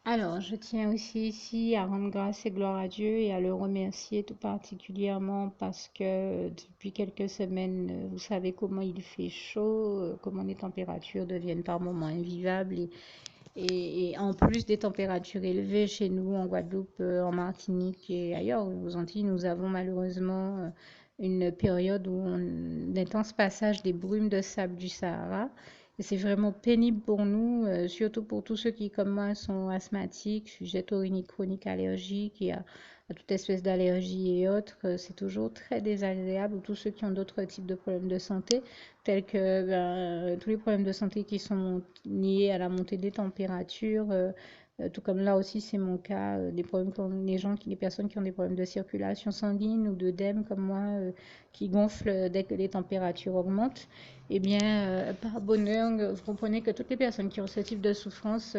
Alors, je tiens aussi ici à rendre grâce et gloire à Dieu et à le remercier tout particulièrement parce que depuis quelques semaines, vous savez comment il fait chaud, comment les températures deviennent par moments invivables et en plus des températures élevées chez nous en Guadeloupe, en Martinique et ailleurs aux Antilles, nous avons malheureusement une période d'intense passage des brumes de sable du Sahara. Et c'est vraiment pénible pour nous, surtout pour tous ceux qui, comme moi, sont asthmatiques, sujets aux rhinites chroniques allergiques et à toute espèce d'allergie et autres. C'est toujours très désagréable. Ou tous ceux qui ont d'autres types de problèmes de santé, tels que tous les problèmes de santé qui sont liés à la montée des températures. Tout comme là aussi, c'est mon cas, des problèmes comme les personnes qui ont des problèmes de circulation sanguine ou d'œdème comme moi, qui gonflent dès que les températures augmentent. Eh bien, par bonheur, vous comprenez que toutes les personnes qui ont ce type de souffrance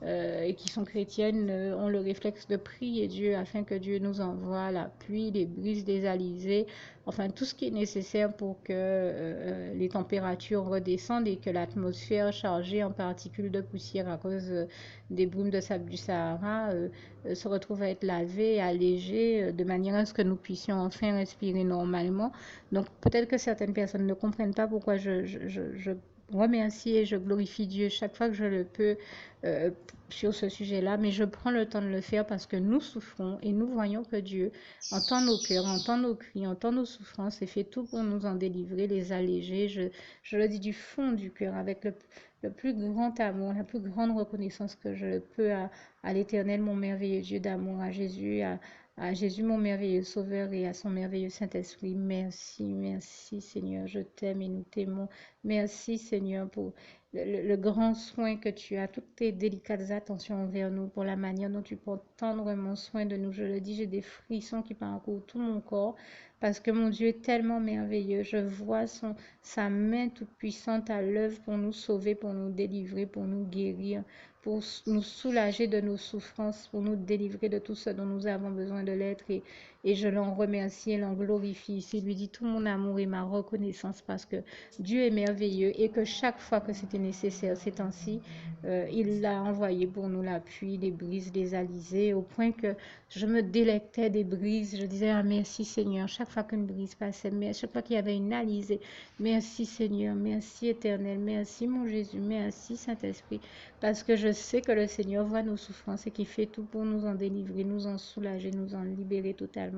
et qui sont chrétiennes ont le réflexe de prier Dieu afin que Dieu nous envoie la pluie, les brises des alizés, enfin tout ce qui est nécessaire pour que les températures redescendent et que l'atmosphère chargée en particules de poussière à cause des brumes de sable du Sahara se retrouve à être lavée, allégée, de manière à ce que nous puissions enfin respirer normalement. Donc peut-être que certaines personnes ne comprennent pas pourquoi je remercie et je glorifie Dieu chaque fois que je le peux euh, sur ce sujet-là, mais je prends le temps de le faire parce que nous souffrons et nous voyons que Dieu entend nos cœurs, entend nos cris, entend nos souffrances et fait tout pour nous en délivrer, les alléger. Je le dis du fond du cœur avec le plus grand amour, la plus grande reconnaissance que je peux à l'Éternel, mon merveilleux Dieu d'amour, à Jésus, mon merveilleux Sauveur, et à son merveilleux Saint-Esprit. Merci, merci Seigneur, je t'aime et nous t'aimons. Merci Seigneur pour le grand soin que tu as, toutes tes délicates attentions envers nous, pour la manière dont tu portes tendrement soin de nous. Je le dis, j'ai des frissons qui parcourent tout mon corps parce que mon Dieu est tellement merveilleux. Je vois sa main toute puissante à l'œuvre pour nous sauver, pour nous délivrer, pour nous guérir, pour nous soulager de nos souffrances, pour nous délivrer de tout ce dont nous avons besoin de l'être. Et je l'en remercie et l'en glorifie ici. Lui dit tout mon amour et ma reconnaissance parce que Dieu est merveilleux et que chaque fois que c'était nécessaire ces temps-ci, il l'a envoyé pour nous la pluie, les brises, les alizés, au point que je me délectais des brises. Je disais, ah, merci Seigneur, chaque fois qu'une brise passait, mais chaque fois qu'il y avait une alizée, merci Seigneur, merci Éternel, merci mon Jésus, merci Saint-Esprit, parce que je sais que le Seigneur voit nos souffrances et qu'il fait tout pour nous en délivrer, nous en soulager, nous en libérer totalement.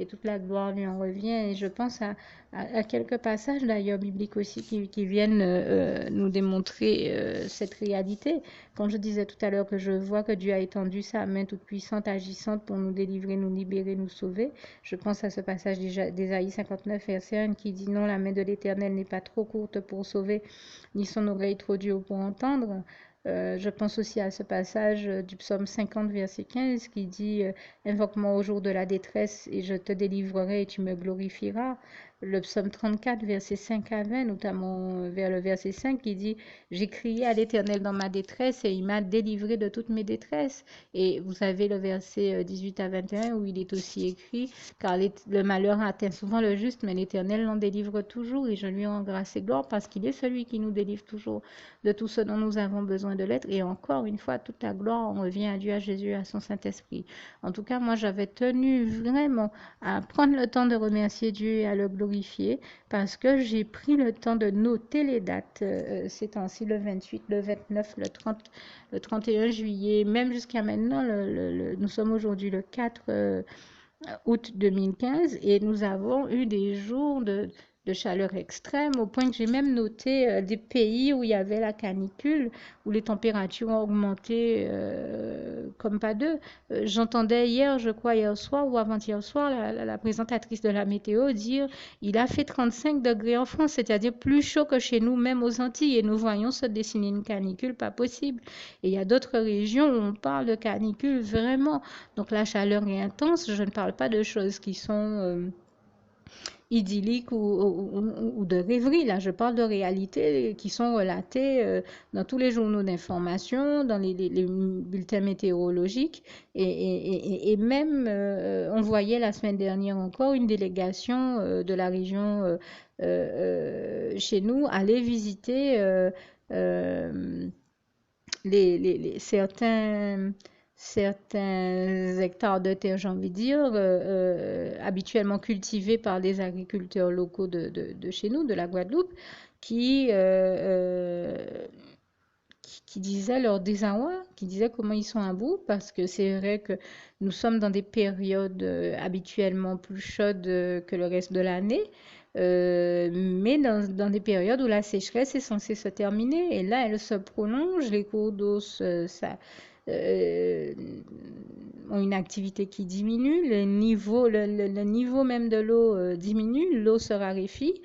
Et toute la gloire lui en revient. Et je pense à quelques passages d'ailleurs bibliques aussi qui viennent nous démontrer cette réalité. Quand je disais tout à l'heure que je vois que Dieu a étendu sa main toute puissante, agissante pour nous délivrer, nous libérer, nous sauver, je pense à ce passage d'Ésaïe 59, verset 1 qui dit non, la main de l'Éternel n'est pas trop courte pour sauver, ni son oreille trop dure pour entendre. Je pense aussi à ce passage du psaume 50, verset 15, qui dit invoque-moi au jour de la détresse et je te délivrerai et tu me glorifieras. Le psaume 34, verset 5 à 20, notamment vers le verset 5, qui dit j'ai crié à l'Éternel dans ma détresse et il m'a délivré de toutes mes détresses. Et vous avez le verset 18 à 21 où il est aussi écrit car le malheur atteint souvent le juste, mais l'Éternel l'en délivre toujours et je lui rends grâce et gloire parce qu'il est celui qui nous délivre toujours de tout ce dont nous avons besoin de l'être. Et encore une fois, toute la gloire en revient à Dieu, à Jésus, à son Saint-Esprit. En tout cas, moi, j'avais tenu vraiment à prendre le temps de remercier Dieu et à le glorifier parce que j'ai pris le temps de noter les dates ces temps-ci, le 28, le 29, le 30, le 31 juillet, même jusqu'à maintenant, nous sommes aujourd'hui le 4 août 2015 et nous avons eu des jours de chaleur extrême au point que j'ai même noté des pays où il y avait la canicule, où les températures ont augmenté comme pas deux. J'entendais hier, je crois hier soir ou avant-hier soir, la présentatrice de la météo dire il a fait 35 degrés en France, c'est-à-dire plus chaud que chez nous, même aux Antilles, et nous voyons se dessiner une canicule, pas possible. Et il y a d'autres régions où on parle de canicule vraiment. Donc la chaleur est intense. Je ne parle pas de choses qui sont idylliques ou de rêverie. Là, je parle de réalités qui sont relatées dans tous les journaux d'information, dans les bulletins météorologiques. Et même, on voyait la semaine dernière encore une délégation de la région chez nous aller visiter euh, certains hectares de terre, j'ai envie de dire, habituellement cultivés par des agriculteurs locaux de chez nous, de la Guadeloupe, qui, qui disaient leur désarroi, qui disaient comment ils sont à bout, parce que c'est vrai que nous sommes dans des périodes habituellement plus chaudes que le reste de l'année, mais dans des périodes où la sécheresse est censée se terminer, et là elle se prolonge, les cours d'eau euh, ont une activité qui diminue, le niveau même de l'eau diminue, l'eau se raréfie,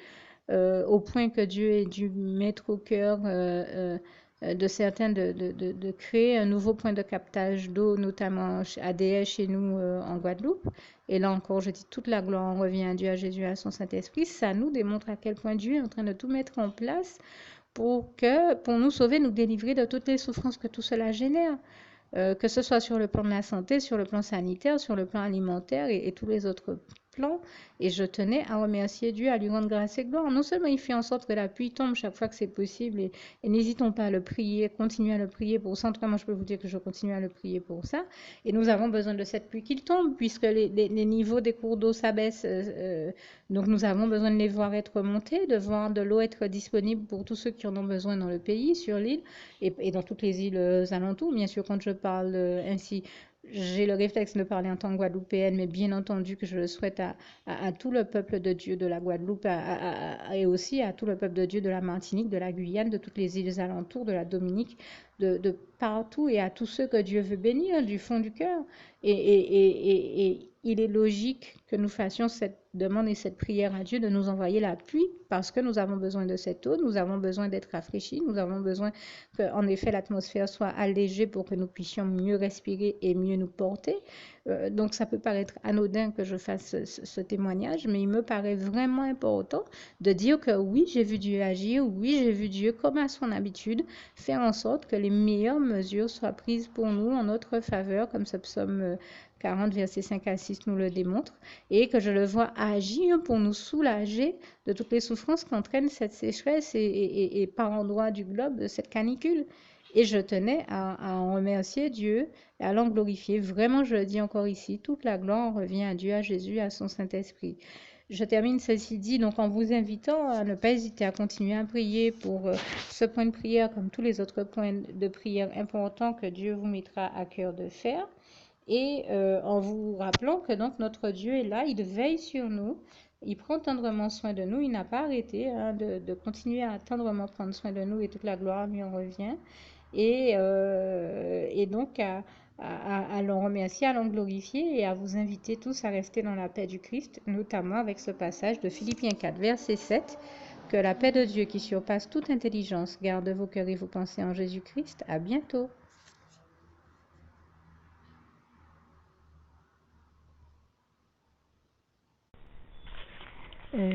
au point que Dieu ait dû mettre au cœur de certains de créer un nouveau point de captage d'eau, notamment à ADS chez nous en Guadeloupe. Et là encore, je dis toute la gloire revient à Dieu, à Jésus, à son Saint-Esprit. Ça nous démontre à quel point Dieu est en train de tout mettre en place pour nous sauver, nous délivrer de toutes les souffrances que tout cela génère. Que ce soit sur le plan de la santé, sur le plan sanitaire, sur le plan alimentaire et tous les autres plans. Et je tenais à remercier Dieu, à lui rendre grâce et gloire. Non seulement il fait en sorte que la pluie tombe chaque fois que c'est possible, et n'hésitons pas à le prier, continuer à le prier pour ça. En tout cas, moi, je peux vous dire que je continue à le prier pour ça. Et nous avons besoin de cette pluie qu'il tombe, puisque les niveaux des cours d'eau s'abaissent. Donc, nous avons besoin de les voir être remontés, de voir de l'eau être disponible pour tous ceux qui en ont besoin dans le pays, sur l'île, et dans toutes les îles alentours. Bien sûr, quand je parle ainsi, j'ai le réflexe de parler en tant que guadeloupéenne, mais bien entendu que je le souhaite à tout le peuple de Dieu de la Guadeloupe et aussi à tout le peuple de Dieu de la Martinique, de la Guyane, de toutes les îles alentours, de la Dominique, de partout, et à tous ceux que Dieu veut bénir du fond du cœur. Et il est logique que nous fassions cette demande et cette prière à Dieu de nous envoyer la pluie, parce que nous avons besoin de cette eau, nous avons besoin d'être rafraîchis, nous avons besoin qu'en effet l'atmosphère soit allégée pour que nous puissions mieux respirer et mieux nous porter. Donc ça peut paraître anodin que je fasse ce témoignage, mais il me paraît vraiment important de dire que oui, j'ai vu Dieu agir, oui, j'ai vu Dieu, comme à son habitude, faire en sorte que les meilleures mesures soient prises pour nous en notre faveur, comme ce psaume 40, versets 5 à 6 nous le démontre, et que je le vois agir pour nous soulager de toutes les souffrances qu'entraîne cette sécheresse et par endroits du globe, cette canicule. Et je tenais à en remercier Dieu et à l'en glorifier. Vraiment, je le dis encore ici, toute la gloire revient à Dieu, à Jésus, à son Saint-Esprit. Je termine ceci dit donc en vous invitant à ne pas hésiter à continuer à prier pour ce point de prière comme tous les autres points de prière importants que Dieu vous mettra à cœur de faire. Et en vous rappelant que donc notre Dieu est là, il veille sur nous, il prend tendrement soin de nous, il n'a pas arrêté de continuer à tendrement prendre soin de nous, et toute la gloire lui en revient. Et donc à l'en remercier, à l'en glorifier, et à vous inviter tous à rester dans la paix du Christ, notamment avec ce passage de Philippiens 4, verset 7, que la paix de Dieu qui surpasse toute intelligence garde vos cœurs et vos pensées en Jésus-Christ. À bientôt.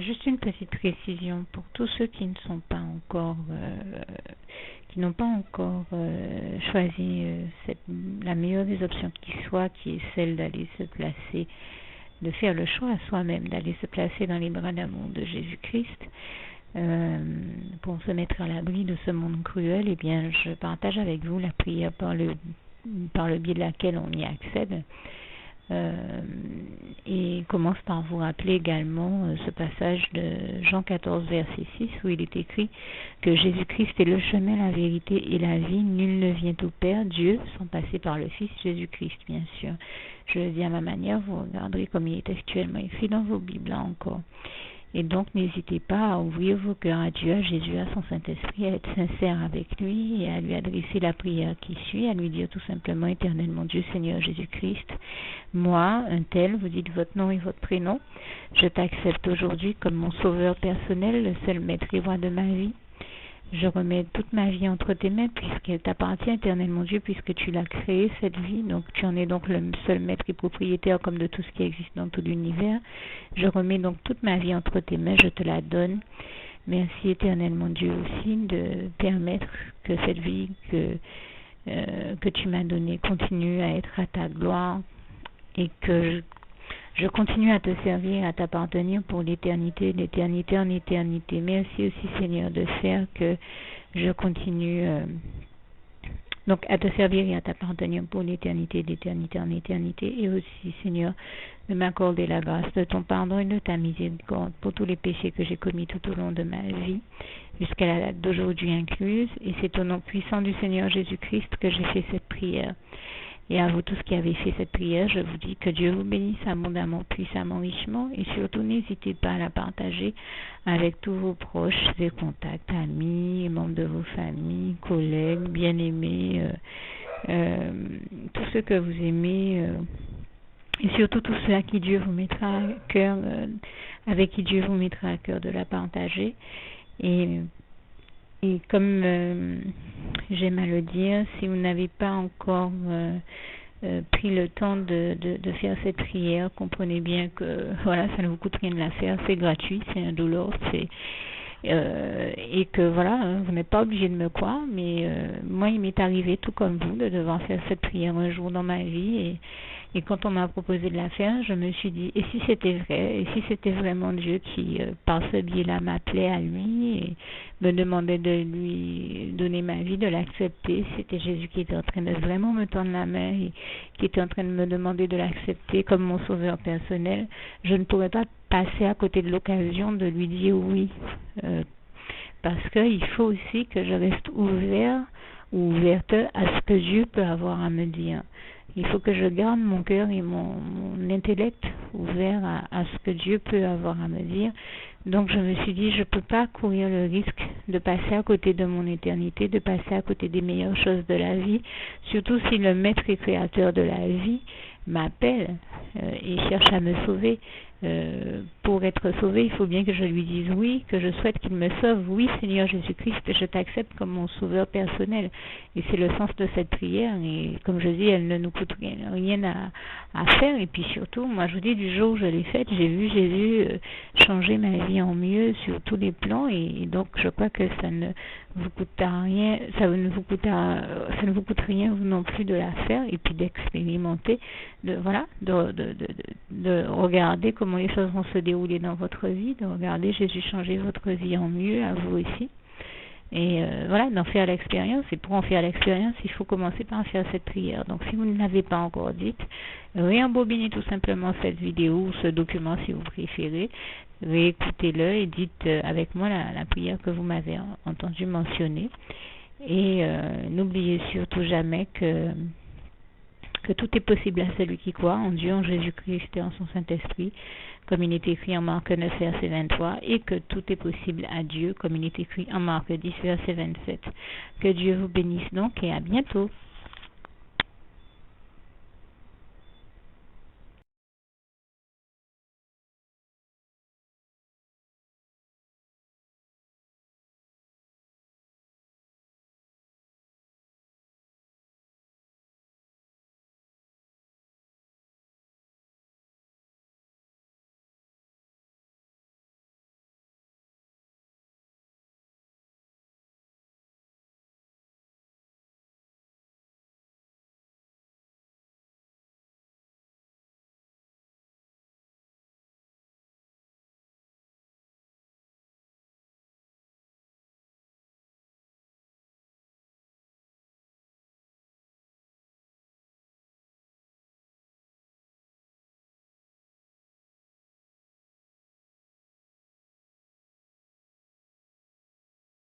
Juste une petite précision pour tous ceux qui ne sont pas encore, qui n'ont pas encore choisi la meilleure des options qui soit, qui est celle d'aller se placer, de faire le choix à soi-même, d'aller se placer dans les bras d'amour de Jésus-Christ, pour se mettre à l'abri de ce monde cruel. Eh bien, je partage avec vous la prière par le biais de laquelle on y accède. Et commence par vous rappeler également ce passage de Jean 14, verset 6, où il est écrit que Jésus-Christ est le chemin, la vérité et la vie. Nul ne vient au Père, Dieu, sans passer par le Fils Jésus-Christ, bien sûr. Je le dis à ma manière, vous regarderez comme il est actuellement écrit dans vos Bibles là encore. Et donc, n'hésitez pas à ouvrir vos cœurs à Dieu, à Jésus, à son Saint-Esprit, à être sincère avec lui et à lui adresser la prière qui suit, à lui dire tout simplement: Éternel mon Dieu, Seigneur Jésus-Christ, moi, un tel, vous dites votre nom et votre prénom, je t'accepte aujourd'hui comme mon sauveur personnel, le seul maître et roi de ma vie. Je remets toute ma vie entre tes mains, puisqu'elle t'appartient, éternel mon Dieu, puisque tu l'as créée, cette vie. Donc tu en es donc le seul maître et propriétaire comme de tout ce qui existe dans tout l'univers. Je remets donc toute ma vie entre tes mains, je te la donne. Merci, éternel mon Dieu, aussi de permettre que cette vie que tu m'as donnée continue à être à ta gloire, et que je continue à te servir, à t'appartenir pour l'éternité, d'éternité en éternité. Merci aussi, Seigneur, de faire que je continue Donc, à te servir et à t'appartenir pour l'éternité, d'éternité en éternité. Et aussi, Seigneur, de m'accorder la grâce de ton pardon et de ta miséricorde pour tous les péchés que j'ai commis tout au long de ma vie, jusqu'à la date d'aujourd'hui incluse. Et c'est au nom puissant du Seigneur Jésus-Christ que j'ai fait cette prière. Et à vous tous qui avez fait cette prière, je vous dis que Dieu vous bénisse abondamment, puissamment, richement. Et surtout, n'hésitez pas à la partager avec tous vos proches et contacts, amis, membres de vos familles, collègues, bien-aimés, tous ceux que vous aimez. Et surtout tous ceux à qui Dieu vous mettra à cœur, avec qui Dieu vous mettra à cœur de la partager. Et comme j'aime à le dire, si vous n'avez pas encore pris le temps de faire cette prière, comprenez bien que voilà, ça ne vous coûte rien de la faire, c'est gratuit, c'est indolore, et que voilà, vous n'êtes pas obligé de me croire, mais moi il m'est arrivé tout comme vous de devoir faire cette prière un jour dans ma vie, et quand on m'a proposé de la faire, je me suis dit, et si c'était vrai, et si c'était vraiment Dieu qui, par ce biais-là, m'appelait à lui et me demandait de lui donner ma vie, de l'accepter, c'était Jésus qui était en train de vraiment me tendre la main et qui était en train de me demander de l'accepter comme mon sauveur personnel, je ne pourrais pas passer à côté de l'occasion de lui dire oui, parce qu'il faut aussi que je reste ouvert ou ouverte à ce que Dieu peut avoir à me dire. Il faut que je garde mon cœur et mon intellect ouvert à ce que Dieu peut avoir à me dire. Donc je me suis dit, je ne peux pas courir le risque de passer à côté de mon éternité, de passer à côté des meilleures choses de la vie, surtout si le maître et créateur de la vie m'appelle et cherche à me sauver. Pour être sauvé, il faut bien que je lui dise oui, que je souhaite qu'il me sauve. Oui, Seigneur Jésus-Christ, je t'accepte comme mon sauveur personnel. Et c'est le sens de cette prière. Et comme je dis, elle ne nous coûte rien à faire. Et puis surtout, moi je vous dis, du jour où je l'ai faite, j'ai vu Jésus changer ma vie en mieux sur tous les plans. Et donc je crois que ça ne vous coûtera rien, ça ne vous coûte rien vous non plus de la faire et puis d'expérimenter, de regarder comment les choses vont se dérouler dans votre vie, de regarder Jésus changer votre vie en mieux, à vous aussi. Et voilà, d'en faire l'expérience. Et pour en faire l'expérience, il faut commencer par faire cette prière. Donc si vous ne l'avez pas encore dite, réembobinez tout simplement cette vidéo ou ce document si vous préférez, réécoutez-le et dites avec moi la prière que vous m'avez entendu mentionner. Et n'oubliez surtout jamais que tout est possible à celui qui croit en Dieu, en Jésus-Christ et en son Saint-Esprit, comme il est écrit en Marc 9, verset 23, et que tout est possible à Dieu, comme il est écrit en Marc 10, verset 27. Que Dieu vous bénisse donc et à bientôt.